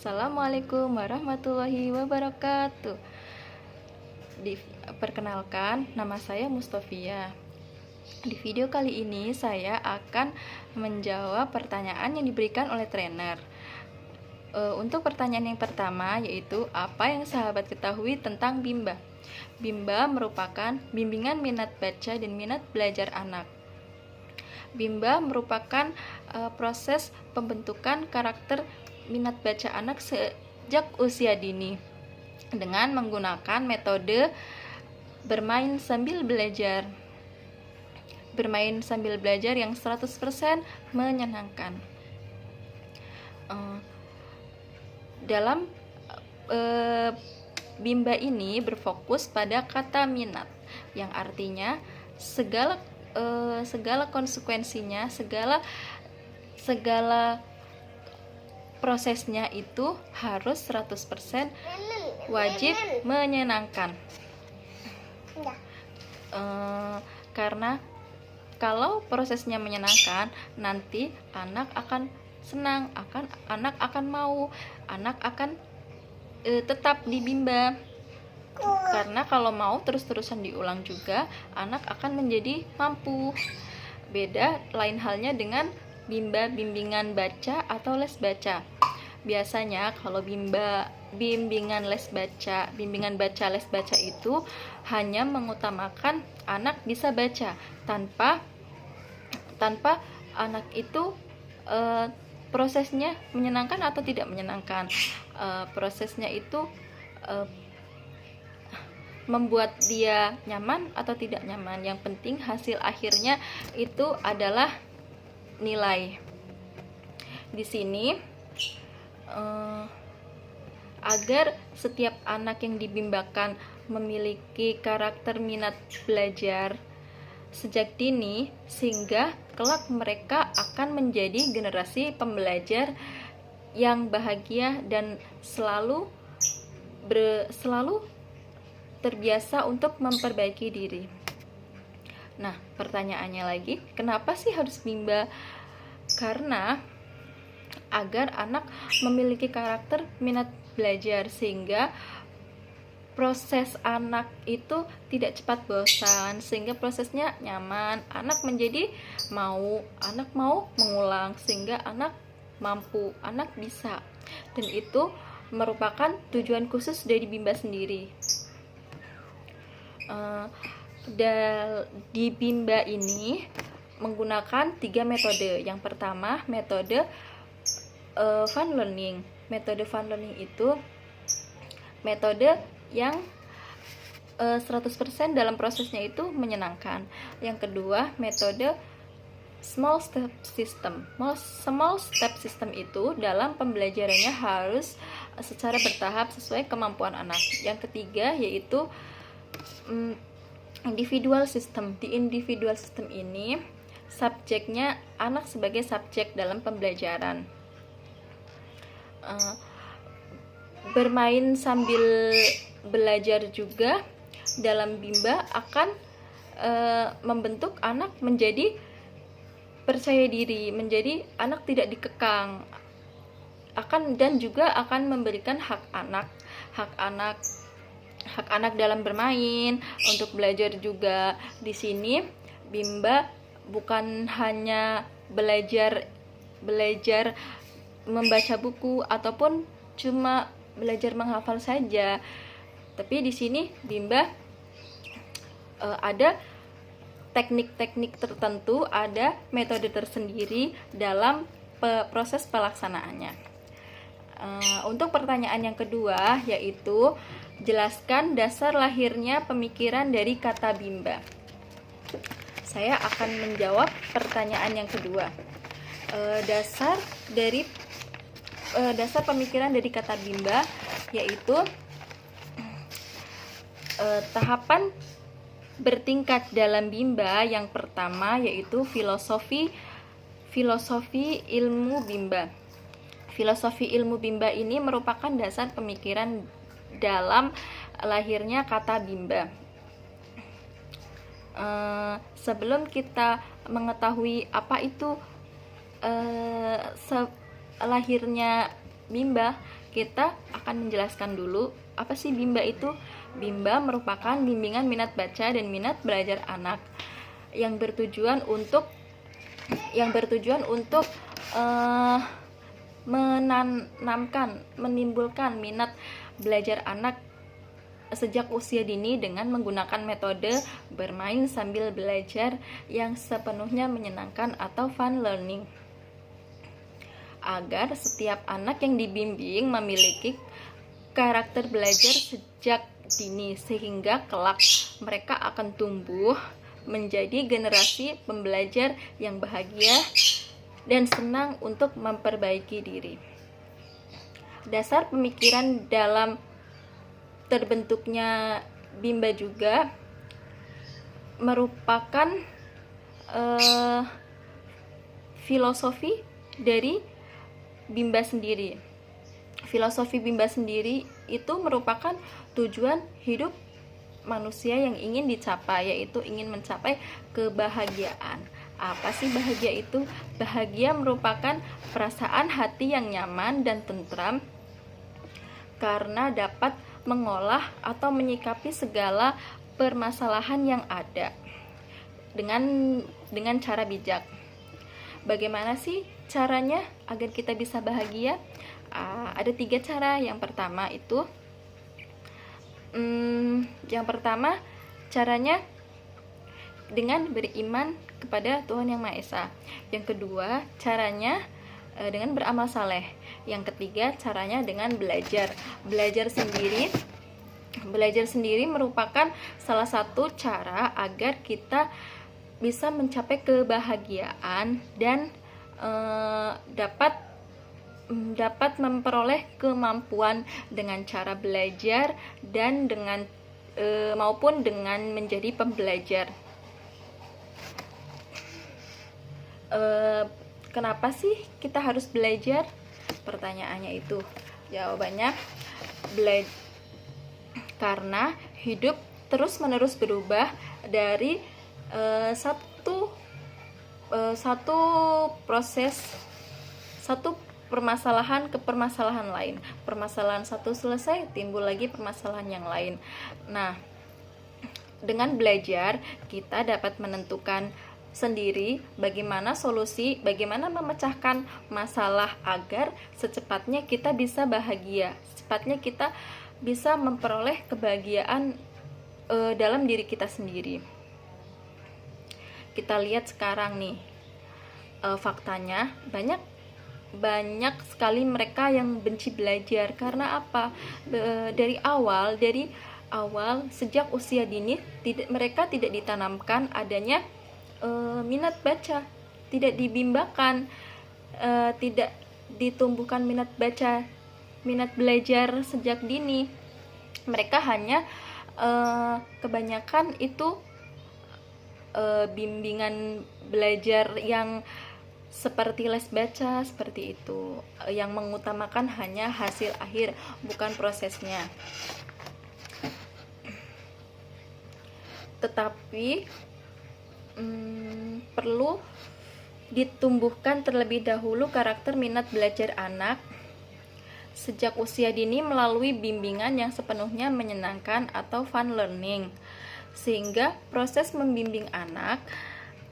Assalamualaikum warahmatullahi wabarakatuh. Perkenalkan, nama saya Mustofia. Di video kali ini saya akan menjawab pertanyaan yang diberikan oleh trainer. Untuk pertanyaan yang pertama yaitu, apa yang sahabat ketahui tentang Bimba? Bimba merupakan bimbingan minat baca dan minat belajar anak. Bimba merupakan proses pembentukan karakter minat baca anak sejak usia dini dengan menggunakan metode bermain sambil belajar. Bermain sambil belajar yang 100% menyenangkan. Dalam Bimba ini berfokus pada kata minat, yang artinya segala konsekuensinya, segala prosesnya itu harus 100% wajib menyenangkan. Karena kalau prosesnya menyenangkan, nanti anak akan senang, anak akan mau, anak akan tetap di Bimba. Karena kalau mau terus-terusan diulang juga, anak akan menjadi mampu. Beda lain halnya dengan Bimba bimbingan baca atau les baca. Biasanya kalau bimbingan baca les baca itu hanya mengutamakan anak bisa baca tanpa anak itu prosesnya menyenangkan atau tidak menyenangkan. Prosesnya itu membuat dia nyaman atau tidak nyaman. Yang penting hasil akhirnya itu adalah nilai. Di sini agar setiap anak yang dibimbakan memiliki karakter minat belajar sejak dini, sehingga kelak mereka akan menjadi generasi pembelajar yang bahagia dan selalu terbiasa untuk memperbaiki diri. Nah, pertanyaannya lagi, kenapa sih harus Bimba? Karena agar anak memiliki karakter minat belajar, sehingga proses anak itu tidak cepat bosan, sehingga prosesnya nyaman, anak mau mengulang, sehingga anak mampu, anak bisa. Dan itu merupakan tujuan khusus dari Bimba sendiri. Di Bimba ini menggunakan 3 metode. Yang pertama, metode fun learning. Metode fun learning itu metode yang 100% dalam prosesnya itu menyenangkan. Yang kedua, metode small step system. Small step system itu dalam pembelajarannya harus secara bertahap sesuai kemampuan anak. Yang ketiga yaitu individual system. Di individual system ini subjeknya anak sebagai subjek dalam pembelajaran. Bermain sambil belajar juga dalam Bimba akan membentuk anak menjadi percaya diri, menjadi anak tidak dikekang, dan juga akan memberikan hak anak dalam bermain, untuk belajar juga. Di sini Bimba bukan hanya belajar membaca buku ataupun cuma belajar menghafal saja, tapi di sini Bimba ada teknik-teknik tertentu, ada metode tersendiri dalam proses pelaksanaannya. Untuk pertanyaan yang kedua yaitu, jelaskan dasar lahirnya pemikiran dari kata Bimba. Saya akan menjawab pertanyaan yang kedua. Dasar pemikiran dari kata Bimba yaitu tahapan bertingkat dalam Bimba. Yang pertama yaitu filosofi ilmu Bimba. Filosofi ilmu Bimba ini merupakan dasar pemikiran dalam lahirnya kata Bimba. Sebelum kita mengetahui apa itu lahirnya Bimba, kita akan menjelaskan dulu apa sih Bimba itu. Bimba merupakan bimbingan minat baca dan minat belajar anak yang bertujuan untuk menimbulkan minat belajar anak sejak usia dini dengan menggunakan metode bermain sambil belajar yang sepenuhnya menyenangkan atau fun learning, agar setiap anak yang dibimbing memiliki karakter belajar sejak dini, sehingga kelak mereka akan tumbuh menjadi generasi pembelajar yang bahagia dan senang untuk memperbaiki diri. Dasar pemikiran dalam terbentuknya Bimba juga merupakan filosofi dari Bimba sendiri. Filosofi Bimba sendiri itu merupakan tujuan hidup manusia yang ingin dicapai, yaitu ingin mencapai kebahagiaan. Apa sih bahagia itu? Bahagia merupakan perasaan hati yang nyaman dan tentram karena dapat mengolah atau menyikapi segala permasalahan yang ada dengan cara bijak. Bagaimana sih caranya agar kita bisa bahagia? Ada 3 cara. Yang pertama caranya dengan beriman kepada Tuhan Yang Maha Esa. Yang kedua caranya dengan beramal saleh. Yang ketiga caranya dengan belajar sendiri merupakan salah satu cara agar kita bisa mencapai kebahagiaan dan dapat memperoleh kemampuan dengan cara belajar dan maupun dengan menjadi pembelajar. Kenapa sih kita harus belajar? Pertanyaannya itu. Jawabannya karena hidup terus-menerus berubah dari satu permasalahan ke permasalahan lain. Permasalahan satu selesai, timbul lagi permasalahan yang lain. Nah, dengan belajar kita dapat menentukan sendiri bagaimana bagaimana memecahkan masalah agar secepatnya kita bisa bahagia, secepatnya kita bisa memperoleh kebahagiaan dalam diri kita sendiri. Kita lihat sekarang nih, faktanya banyak sekali mereka yang benci belajar. Karena apa? Dari awal sejak usia dini mereka tidak ditanamkan adanya minat baca, tidak dibimbakan, tidak ditumbuhkan minat baca, minat belajar sejak dini. Mereka hanya kebanyakan itu bimbingan belajar yang seperti les baca, seperti itu, yang mengutamakan hanya hasil akhir, bukan prosesnya. Tetapi perlu ditumbuhkan terlebih dahulu karakter minat belajar anak sejak usia dini melalui bimbingan yang sepenuhnya menyenangkan atau fun learning, sehingga proses membimbing anak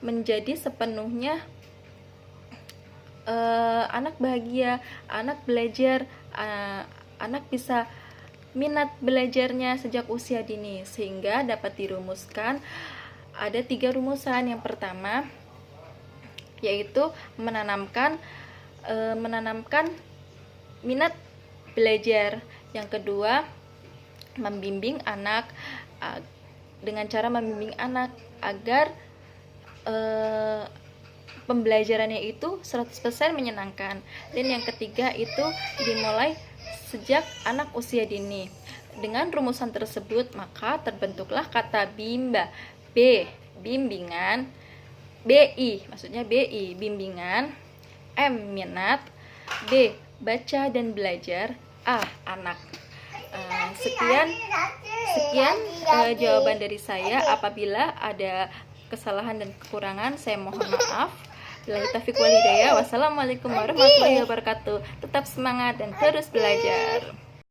menjadi sepenuhnya anak bahagia, anak belajar, anak bisa minat belajarnya sejak usia dini, sehingga dapat dirumuskan ada 3 rumusan. Yang pertama yaitu menanamkan minat belajar. Yang kedua, membimbing anak dengan cara membimbing anak agar pembelajarannya itu 100% menyenangkan. Dan yang ketiga itu dimulai sejak anak usia dini. Dengan rumusan tersebut maka terbentuklah kata Bimba. B, bimbingan. BI, maksudnya BI, bimbingan. M, minat. B, baca dan belajar. A, anak. Sekian jawaban dari saya. Apabila ada kesalahan dan kekurangan, saya mohon maaf. Billahi taufiq wal hidayah. Wassalamualaikum warahmatullahi wabarakatuh. Tetap semangat dan terus belajar.